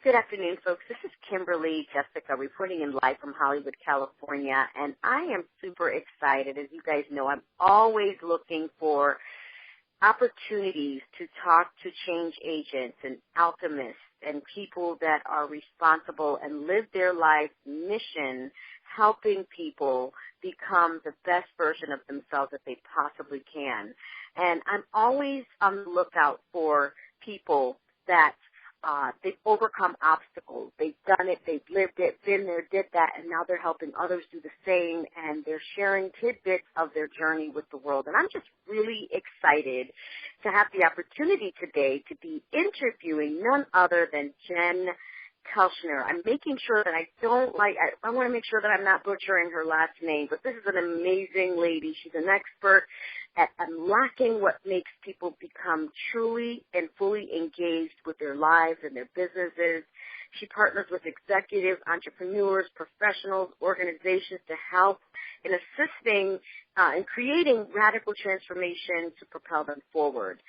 Good afternoon, folks. This is Kimberly Jessica reporting in live from Hollywood, California, and I am super excited. As you guys know, I'm always looking for opportunities to talk to change agents and alchemists and people that are responsible and live their life mission helping people become the best version of themselves that they possibly can. And I'm always on the lookout for people that they've overcome obstacles. They've done it. They've lived it, been there, did that, and now they're helping others do the same, and they're sharing tidbits of their journey with the world. And I'm just really excited to have the opportunity today to be interviewing none other than Jen Kelchner. I'm making sure that I want to make sure that I'm not butchering her last name, but this is an amazing lady. She's an expert at unlocking what makes people become truly and fully engaged with their lives and their businesses. She partners with executives, entrepreneurs, professionals, organizations to help in assisting in creating radical transformation to propel them forward.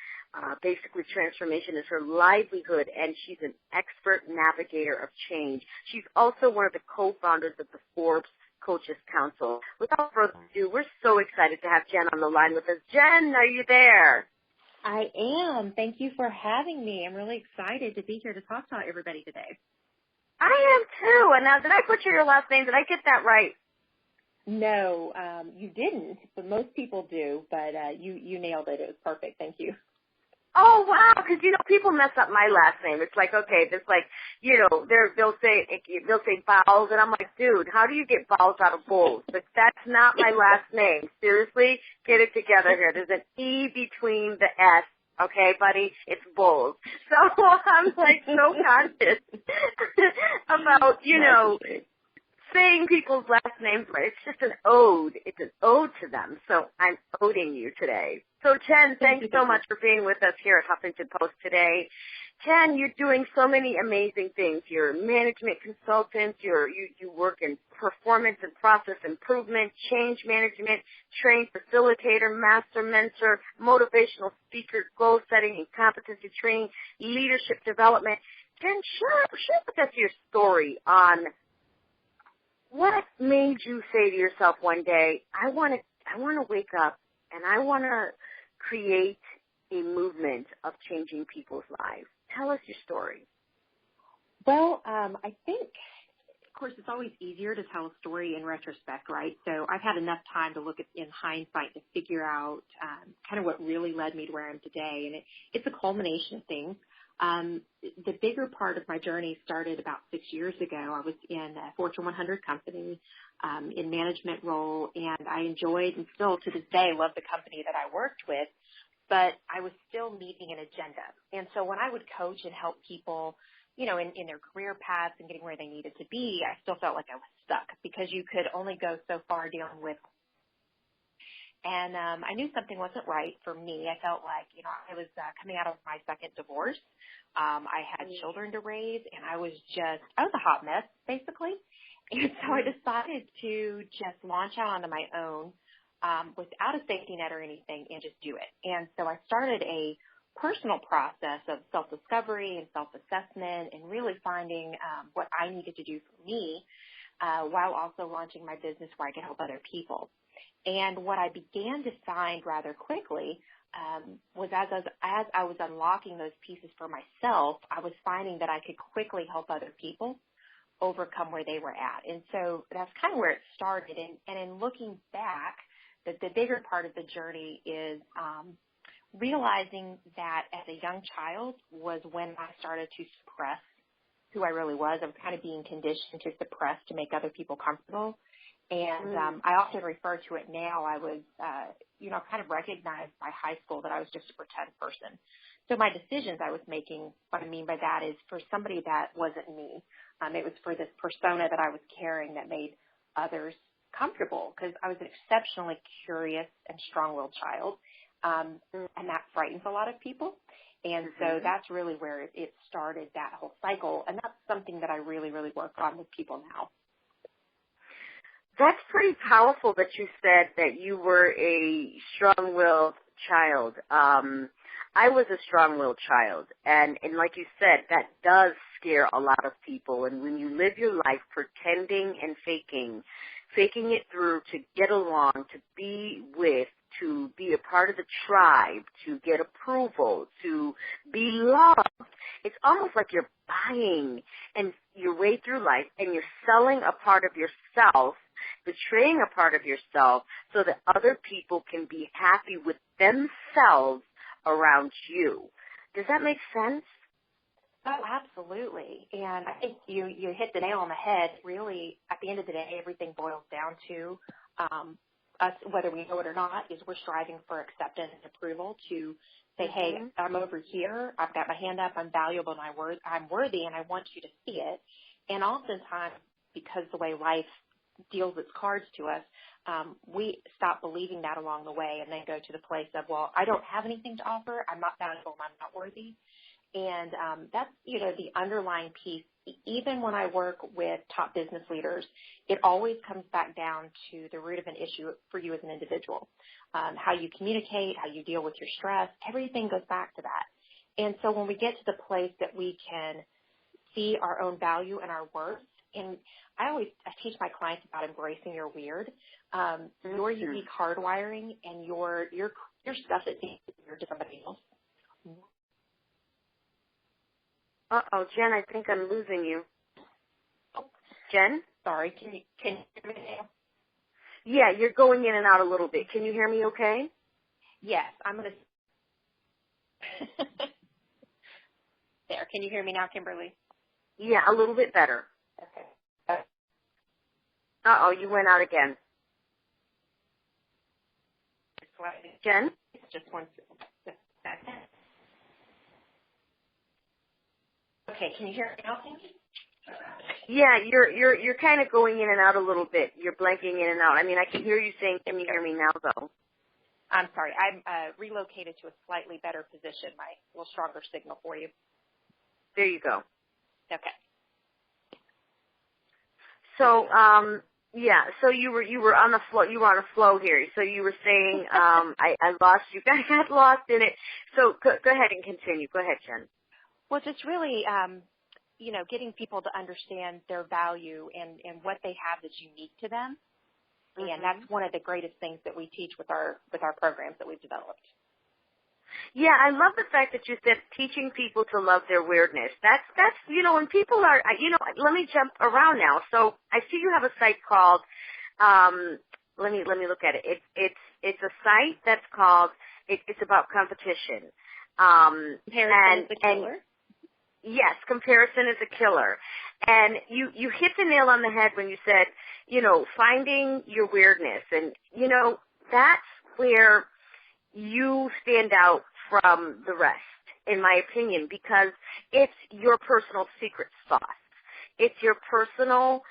Basically, transformation is her livelihood, and she's an expert navigator of change. She's also one of the co-founders of the Forbes Coaches Council. Without further ado, we're so excited to have Jen on the line with us. Jen, are you there? I am. Thank you for having me. I'm really excited to be here to talk to everybody today. I am too. And now, did I butcher your last name? Did I get that right? No, you didn't, but most people do. But you nailed it. It was perfect. Thank you. Oh, wow, because, people mess up my last name. It's like, okay, there's like, they'll say vowels, and I'm like, dude, how do you get vowels out of bowls? But that's not my last name. Seriously, get it together here. There's an E between the S, okay, buddy? It's bowls. So I'm like so conscious about, saying people's last names right. It's just an ode. It's an ode to them. So I'm oding you today. So, Jen, thanks so much for being with us here at Huffington Post today. Jen, you're doing so many amazing things. You're a management consultant. You work in performance and process improvement, change management, train facilitator, master mentor, motivational speaker, goal setting and competency training, leadership development. Jen, share with us your story on what made you say to yourself one day, I want to wake up and I want to create a movement of changing people's lives. Tell us your story. Well, I think, of course, it's always easier to tell a story in retrospect, right? So I've had enough time to look at in hindsight to figure out kind of what really led me to where I am today, and it's a culmination of things. The bigger part of my journey started about 6 years ago. I was in a Fortune 100 company in management role, and I enjoyed and still to this day love the company that I worked with, but I was still meeting an agenda. And so when I would coach and help people, in their career paths and getting where they needed to be, I still felt like I was stuck because you could only go so far dealing with. And I knew something wasn't right for me. I felt like, I was coming out of my second divorce. I had children to raise, and I was a hot mess, basically. And so I decided to just launch out onto my own without a safety net or anything and just do it. And so I started a personal process of self-discovery and self-assessment and really finding what I needed to do for me while also launching my business where I could help other people. And what I began to find rather quickly was as I was unlocking those pieces for myself, I was finding that I could quickly help other people overcome where they were at. And so that's kind of where it started. And in looking back, the bigger part of the journey is realizing that as a young child was when I started to suppress who I really was. I was kind of being conditioned to suppress to make other people comfortable. And I often refer to it now. I was, kind of recognized by high school that I was just a pretend person. So my decisions I was making, what I mean by that is for somebody that wasn't me. It was for this persona that I was carrying that made others comfortable because I was an exceptionally curious and strong-willed child, and that frightens a lot of people. And so that's really where it started, that whole cycle, and that's something that I really, really work on with people now. That's pretty powerful that you said that you were a strong-willed child. I was a strong-willed child, and like you said, that does scare a lot of people. And when you live your life pretending and faking it through to get along, to be with, to be a part of the tribe, to get approval, to be loved, it's almost like you're buying and your way through life, and you're selling a part of yourself, betraying a part of yourself, so that other people can be happy with themselves around you. Does that make sense? Oh, absolutely. And I think you hit the nail on the head. Really, at the end of the day, everything boils down to us, whether we know it or not, is we're striving for acceptance and approval to say, hey, I'm over here, I've got my hand up, I'm valuable, and I'm worthy, and I want you to see it. And oftentimes, because the way life deals its cards to us, we stop believing that along the way and then go to the place of, well, I don't have anything to offer, I'm not valuable, I'm not worthy. And that's, the underlying piece. Even when I work with top business leaders, it always comes back down to the root of an issue for you as an individual. How you communicate, how you deal with your stress, everything goes back to that. And so when we get to the place that we can see our own value and our worth, and I teach my clients about embracing your weird, your unique hardwiring and your stuff that needs to be weird to somebody else. Uh-oh, Jen, I think I'm losing you. Jen? Sorry, can you hear me now? Yeah, you're going in and out a little bit. Can you hear me okay? Yes, I'm going to. There, can you hear me now, Kimberly? Yeah, a little bit better. Okay. Uh-oh, you went out again. Jen? Just one second. Okay, can you hear me now? Yeah, you're kind of going in and out a little bit. You're blanking in and out. I mean, I can hear you saying, can you hear me now, though? I'm sorry. I'm relocated to a slightly better position, my little stronger signal for you. There you go. Okay. So, yeah, so you were on the flow. You were on a flow here. So you were saying, I lost you. I got lost in it. So go ahead and continue. Go ahead, Jen. Well, just really, getting people to understand their value and what they have that's unique to them. And that's one of the greatest things that we teach with our programs that we've developed. Yeah, I love the fact that you said teaching people to love their weirdness. That's when people are, let me jump around now. So I see you have a site called, let me look at it. It's a site that's called, it's about competition. Comparison is a killer. Yes, comparison is a killer. And you hit the nail on the head when you said, finding your weirdness. And, that's where you stand out from the rest, in my opinion, because it's your personal secret sauce. It's your personal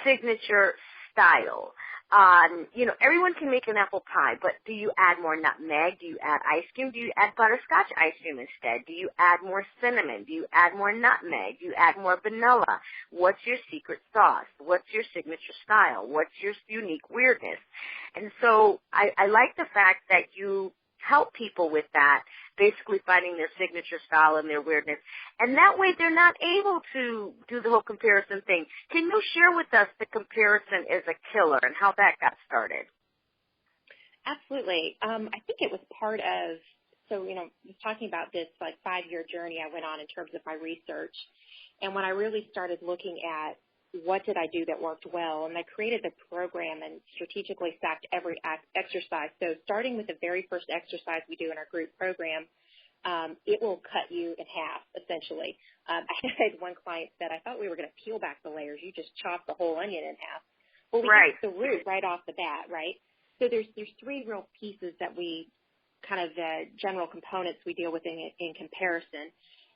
signature style. Everyone can make an apple pie, but do you add more nutmeg? Do you add ice cream? Do you add butterscotch ice cream instead? Do you add more cinnamon? Do you add more nutmeg? Do you add more vanilla? What's your secret sauce? What's your signature style? What's your unique weirdness? And so I like the fact that you help people with that, basically finding their signature style and their weirdness. And that way they're not able to do the whole comparison thing. Can you share with us the comparison is a killer and how that got started? Absolutely. I think it was part of, was talking about this 5-year journey I went on in terms of my research. And when I really started looking at what did I do that worked well, and I created the program and strategically stacked every exercise. So starting with the very first exercise we do in our group program, it will cut you in half, essentially. I had one client said, I thought we were going to peel back the layers. You just chop the whole onion in half. Well, we right. get the root right off the bat, right? So there's 3 real pieces that we kind of general components we deal with in comparison.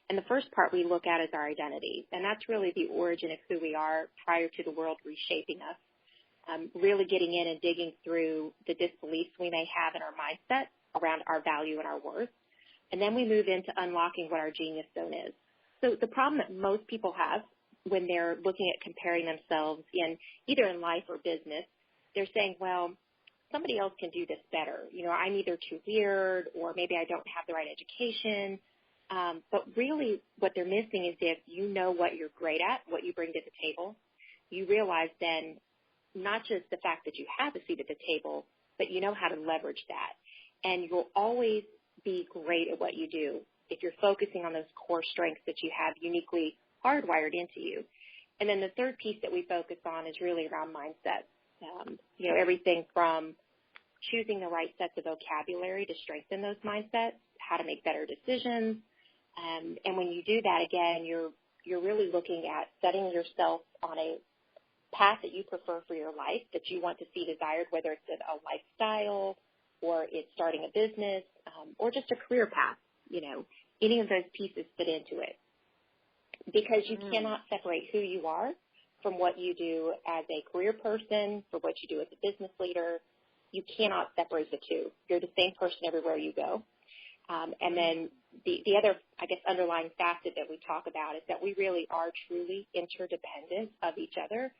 And the first part we look at is our identity, and that's really the origin of who we are prior to the world reshaping us, really getting in and digging through the disbeliefs we may have in our mindset around our value and our worth. And then we move into unlocking what our genius zone is. So the problem that most people have when they're looking at comparing themselves either in life or business, they're saying, well, somebody else can do this better. I'm either too weird or maybe I don't have the right education. But really what they're missing is if you know what you're great at, what you bring to the table, you realize then not just the fact that you have a seat at the table, but you know how to leverage that. And you'll always be great at what you do if you're focusing on those core strengths that you have uniquely hardwired into you. And then the third piece that we focus on is really around mindset. Everything from choosing the right sets of vocabulary to strengthen those mindsets, how to make better decisions. And when you do that, again, you're really looking at setting yourself on a path that you prefer for your life, that you want to see desired, whether it's a lifestyle or it's starting a business or just a career path. Any of those pieces fit into it. Because you cannot separate who you are from what you do as a career person, from what you do as a business leader. You cannot separate the two. You're the same person everywhere you go. And then the other, underlying facet that we talk about is that we really are truly interdependent of each other.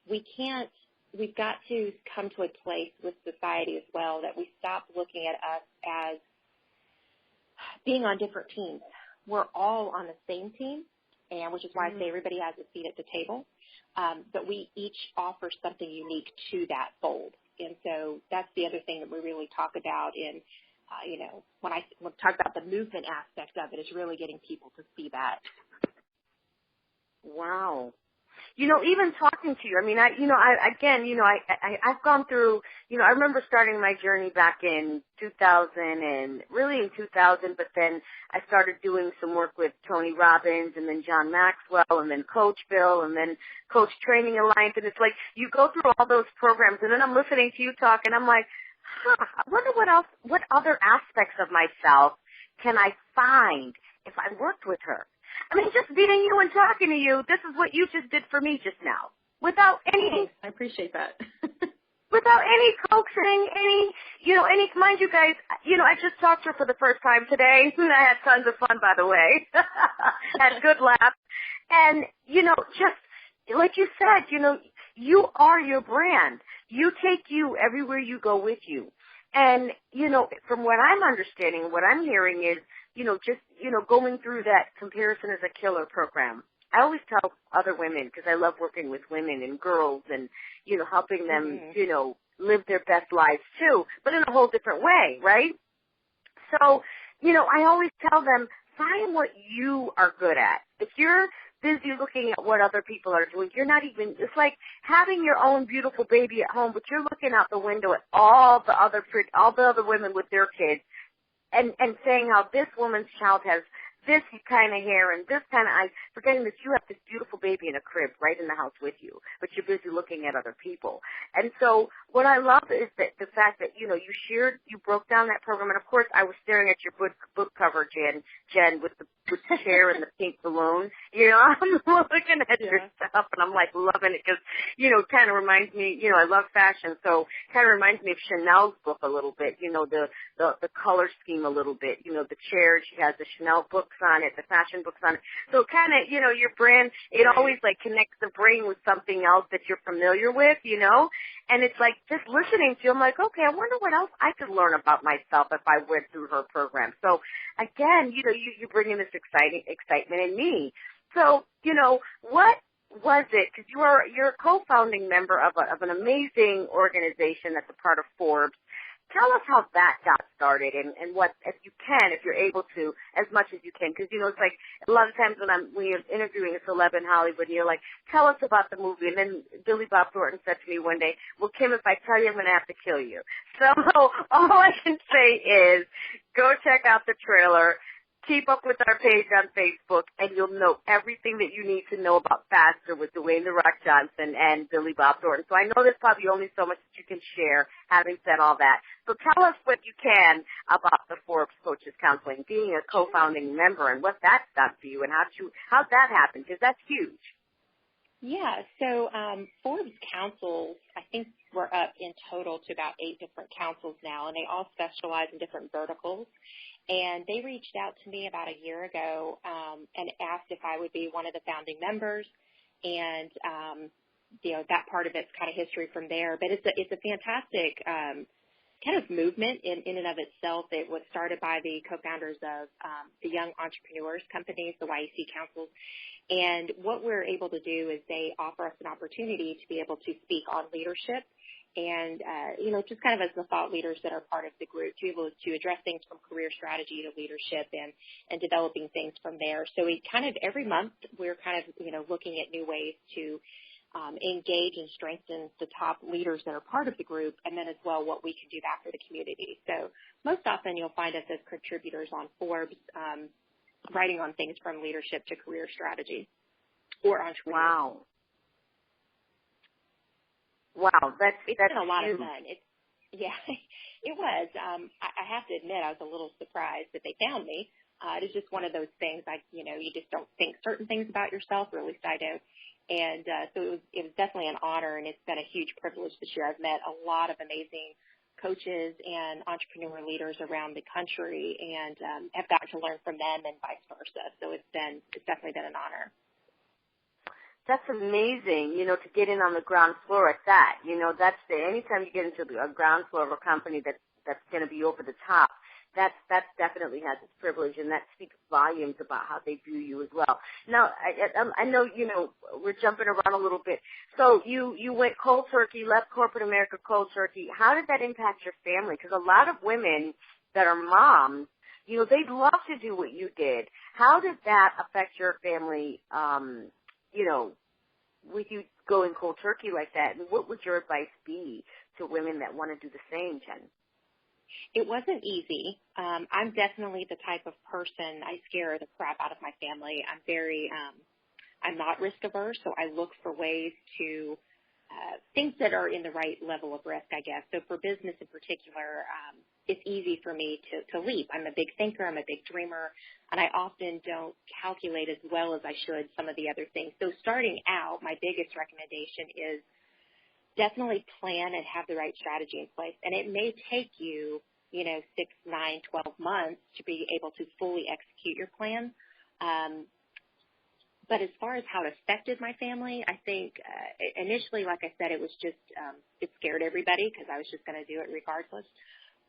We've got to come to a place with society as well that we stop looking at us as being on different teams. We're all on the same team, and which is why I say everybody has a seat at the table. But we each offer something unique to that fold. And so that's the other thing that we really talk about in, when I talk about the movement aspect of it, is really getting people to see that. Wow. Even talking to you, I've gone through, I remember starting my journey back in 2000 and really in 2000, but then I started doing some work with Tony Robbins and then John Maxwell and then Coach Bill and then Coach Training Alliance. And it's like you go through all those programs and then I'm listening to you talk and I'm like, I wonder what other aspects of myself can I find if I worked with her? Just meeting you and talking to you, this is what you just did for me just now. Without any... I appreciate that. without any coaxing, mind you guys, I just talked to her for the first time today. I had tons of fun, by the way. Had good laughs. And, just like you said, you are your brand. You take you everywhere you go with you. And, from what I'm understanding, what I'm hearing is, going through that Comparison is a Killer program. I always tell other women, because I love working with women and girls and, helping them, live their best lives too, but in a whole different way, right? So, I always tell them, find what you are good at. If you're busy looking at what other people are doing, you're not even, it's like having your own beautiful baby at home, but you're looking out the window at all the other women with their kids and saying how this woman's child has this kind of hair and this kind of eyes, forgetting that you have this beautiful baby in a crib right in the house with you, but you're busy looking at other people. And so what I love is that the fact that, you broke down that program. And, of course, I was staring at your book cover, Jen, with the chair and the pink balloon. I'm looking at your stuff, and I'm, loving it because, kind of reminds me, I love fashion, so kind of reminds me of Chanel's book a little bit, the color scheme a little bit, the chair, she has the Chanel books on it, the fashion books on it. So kind of, your brand, it always connects the brain with something else that you're familiar with, and it's like just listening to you, I'm like, okay, I wonder what else I could learn about myself if I went through her program. So again, you bring in this excitement in me. So, what was it? Because you're a co-founding member of an amazing organization that's a part of Forbes. Tell us how that got started and what, if you're able to, as much as you can. Because, it's like a lot of times when you're interviewing a celeb in Hollywood, and you're like, tell us about the movie. And then Billy Bob Thornton said to me one day, well, Kim, if I tell you, I'm going to have to kill you. So all I can say is go check out the trailer. Keep up with our page on Facebook, and you'll know everything that you need to know about Faster with Dwayne "The Rock" Johnson and Billy Bob Thornton. So I know there's probably only so much that you can share, having said all that. So tell us what you can about the Forbes Coaches Counseling, being a co-founding member, and what that's done for you, and how'd that happen, because that's huge. Yeah, so Forbes councils, I think we're up in total to about 8 different councils now, and they all specialize in different verticals. And they reached out to me about a year ago and asked if I would be one of the founding members. And, that part of it's kind of history from there. But it's a fantastic kind of movement in and of itself. It was started by the co-founders of the Young Entrepreneurs Companies, the YEC Councils. And what we're able to do is they offer us an opportunity to be able to speak on leadership and, just kind of as the thought leaders that are part of the group, to be able to address things from career strategy to leadership and developing things from there. So we kind of every month we're kind of, looking at new ways to engage and strengthen the top leaders that are part of the group, and then as well what we can do back for the community. So most often you'll find us as contributors on Forbes, writing on things from leadership to career strategy or entrepreneurship. Wow, it's been a lot of fun. It was. I have to admit, I was a little surprised that they found me. It is just one of those things, you just don't think certain things about yourself, or at least I don't. And so it was definitely an honor, and it's been a huge privilege this year. I've met a lot of amazing coaches and entrepreneur leaders around the country, and have gotten to learn from them and vice versa. So it's definitely been an honor. That's amazing, to get in on the ground floor at that. Anytime you get into a ground floor of a company that's going to be over the top, that definitely has its privilege, and that speaks volumes about how they view you as well. Now, I know, we're jumping around a little bit. So you went cold turkey, left corporate America cold turkey. How did that impact your family? Because a lot of women that are moms, they'd love to do what you did. How did that affect your family, with you going cold turkey like that? And what would your advice be to women that want to do the same, Jen? It wasn't easy. I'm definitely the type of person, I scare the crap out of my family. I'm not risk averse, so I look for ways to things that are in the right level of risk, I guess. So for business in particular, it's easy for me to leap. I'm a big thinker. I'm a big dreamer, and I often don't calculate as well as I should some of the other things. So starting out, my biggest recommendation is definitely plan and have the right strategy in place. And it may take you, 6, 9, 12 months to be able to fully execute your plan. But as far as how it affected my family, I think initially, like I said, it was just it scared everybody because I was just going to do it regardless.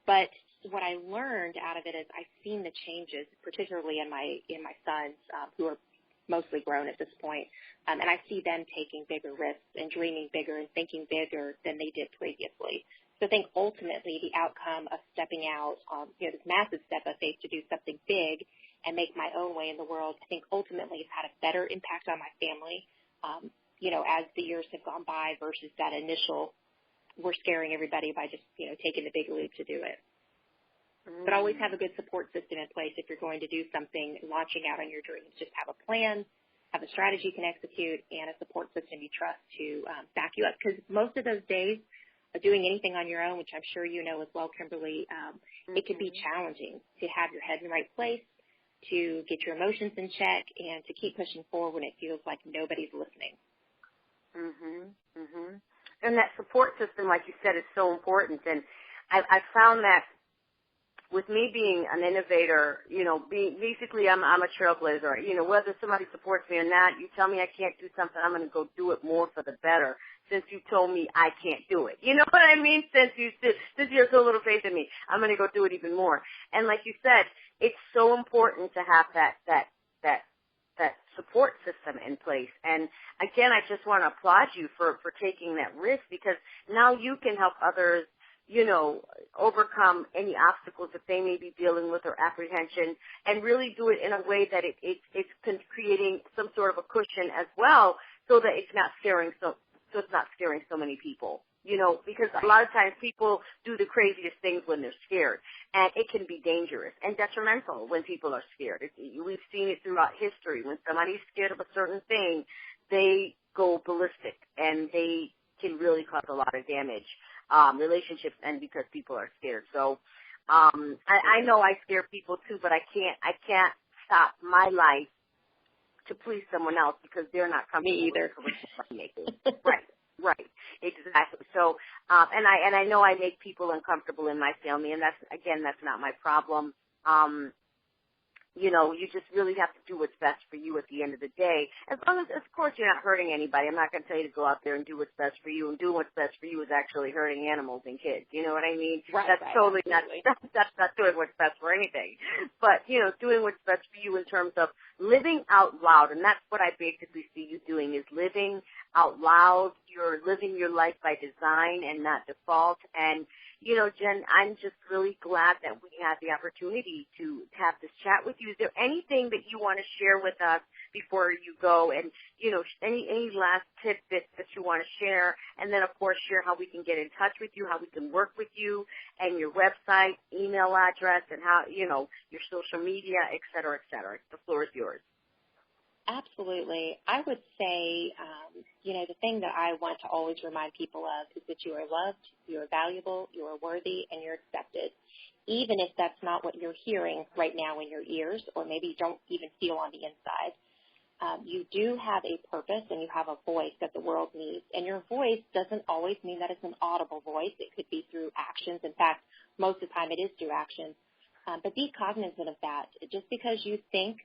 But what I learned out of it is I've seen the changes, particularly in my sons who are mostly grown at this point, and I see them taking bigger risks and dreaming bigger and thinking bigger than they did previously. So I think ultimately the outcome of stepping out, this massive step of faith to do something big and make my own way in the world, I think ultimately it's had a better impact on my family, as the years have gone by versus that initial, we're scaring everybody by just, taking the big leap to do it. But always have a good support system in place if you're going to do something, launching out on your dreams. Just have a plan, have a strategy you can execute, and a support system you trust to back you up. Because most of those days of doing anything on your own, which I'm sure you know as well, Kimberly, it can be challenging to have your head in the right place, to get your emotions in check, and to keep pushing forward when it feels like nobody's listening. And that support system, like you said, is so important. And I found that with me being an innovator, basically I'm a trailblazer. Whether somebody supports me or not, you tell me I can't do something, I'm going to go do it more for the better. Since you told me I can't do it, you know what I mean? Since you have so little faith in me, I'm going to go do it even more. And like you said, it's so important to have that support system in place. And again, I just want to applaud you for taking that risk, because now you can help others, overcome any obstacles that they may be dealing with or apprehension, and really do it in a way that it's creating some sort of a cushion as well, so that it's not scaring so many people. Because a lot of times people do the craziest things when they're scared, and it can be dangerous and detrimental when people are scared. We've seen it throughout history. When somebody's scared of a certain thing, they go ballistic, and they can really cause a lot of damage, relationships, and because people are scared. So I know I scare people too, but I can't stop my life to please someone else because they're not comfortable. Me either. Right, exactly. So, and I know I make people uncomfortable in my family, and that's not my problem. You just really have to do what's best for you at the end of the day. As long as, of course, you're not hurting anybody. I'm not going to tell you to go out there and do what's best for you. And doing what's best for you is actually hurting animals and kids. You know what I mean? Right, that's right, totally absolutely. that's not doing what's best for anything. But, doing what's best for you in terms of living out loud. And that's what I basically see you doing, is living out loud. You're living your life by design and not default. And Jen, I'm just really glad that we had the opportunity to have this chat with you. Is there anything that you want to share with us before you go? And, any last tidbits that you want to share? And then, of course, share how we can get in touch with you, how we can work with you, and your website, email address, and how, your social media, et cetera, et cetera. The floor is yours. Absolutely. I would say, the thing that I want to always remind people of is that you are loved, you are valuable, you are worthy, and you're accepted, even if that's not what you're hearing right now in your ears, or maybe you don't even feel on the inside. You do have a purpose and you have a voice that the world needs. And your voice doesn't always mean that it's an audible voice. It could be through actions. In fact, most of the time it is through actions. But be cognizant of that. Just because you think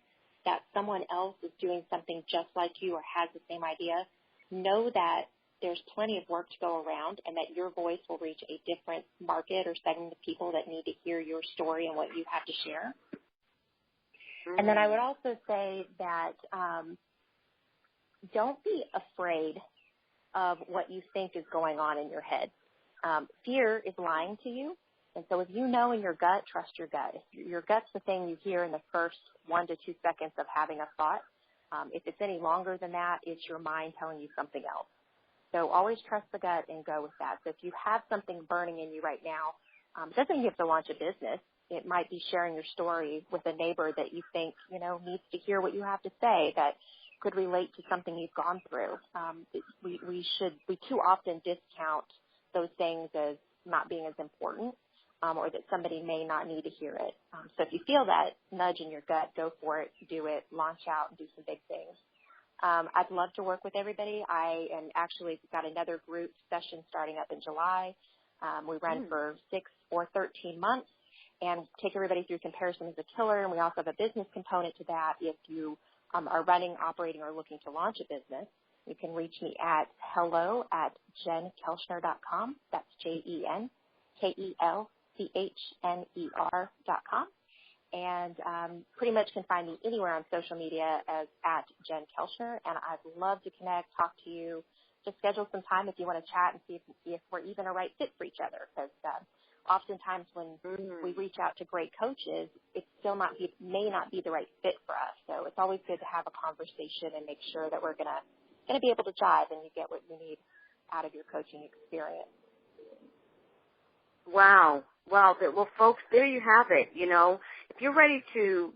that someone else is doing something just like you or has the same idea, know that there's plenty of work to go around and that your voice will reach a different market or segment of people that need to hear your story and what you have to share. And then I would also say that don't be afraid of what you think is going on in your head. Fear is lying to you. And so if you know in your gut, trust your gut. If your gut's the thing you hear in the first 1 to 2 seconds of having a thought. If it's any longer than that, it's your mind telling you something else. So always trust the gut and go with that. So if you have something burning in you right now, it doesn't mean you have to launch a business. It might be sharing your story with a neighbor that you think, needs to hear what you have to say, that could relate to something you've gone through. We too often discount those things as not being as important, or that somebody may not need to hear it. So if you feel that nudge in your gut, go for it, do it, launch out, and do some big things. I'd love to work with everybody. I am actually got another group session starting up in July. We run for 6 or 13 months and take everybody through Comparison as a Killer. And we also have a business component to that. If you are running, operating, or looking to launch a business, you can reach me at hello@jenkelchner.com. That's JenKelchner.com. And pretty much can find me anywhere on social media as @JenKelchner. And I'd love to connect, talk to you, just schedule some time if you want to chat and see if we're even a right fit for each other. Because oftentimes when we reach out to great coaches, it still may not be the right fit for us. So it's always good to have a conversation and make sure that we're gonna be able to jive and you get what you need out of your coaching experience. Wow. Well, folks, there you have it. If you're ready to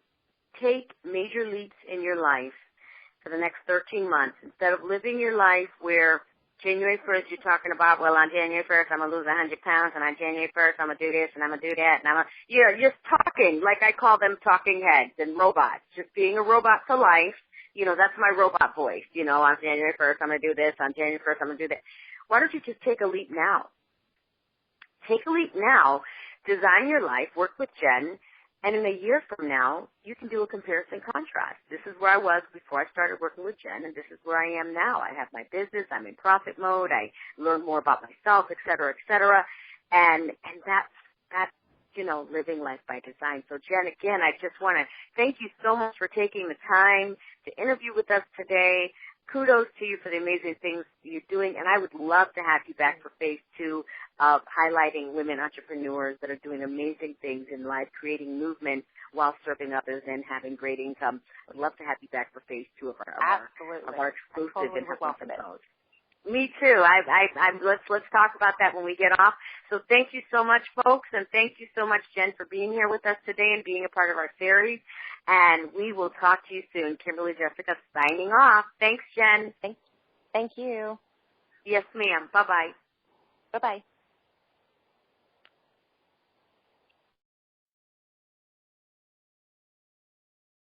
take major leaps in your life for the next 13 months, instead of living your life where January 1st you're talking about, well, on January 1st I'm going to lose 100 pounds, and on January 1st I'm going to do this, and I'm going to do that, and you're just talking, like I call them talking heads and robots, just being a robot to life. That's my robot voice. On January 1st I'm going to do this, on January 1st I'm going to do that. Why don't you just take a leap now? Take a leap now, design your life, work with Jen, and in a year from now, you can do a comparison contrast. This is where I was before I started working with Jen, and this is where I am now. I have my business. I'm in profit mode. I learn more about myself, et cetera, et cetera. And that's living life by design. So, Jen, again, I just want to thank you so much for taking the time to interview with us today. Kudos to you for the amazing things you're doing, and I would love to have you back for phase 2 of highlighting women entrepreneurs that are doing amazing things in life, creating movement while serving others and having great income. I'd love to have you back for phase 2 of our exclusive and welcome episode. Me too. Let's talk about that when we get off. So thank you so much, folks, and thank you so much, Jen, for being here with us today and being a part of our series. And we will talk to you soon. Kimberly Jessica signing off. Thanks, Jen. Thank you. Yes, ma'am. Bye-bye. Bye-bye.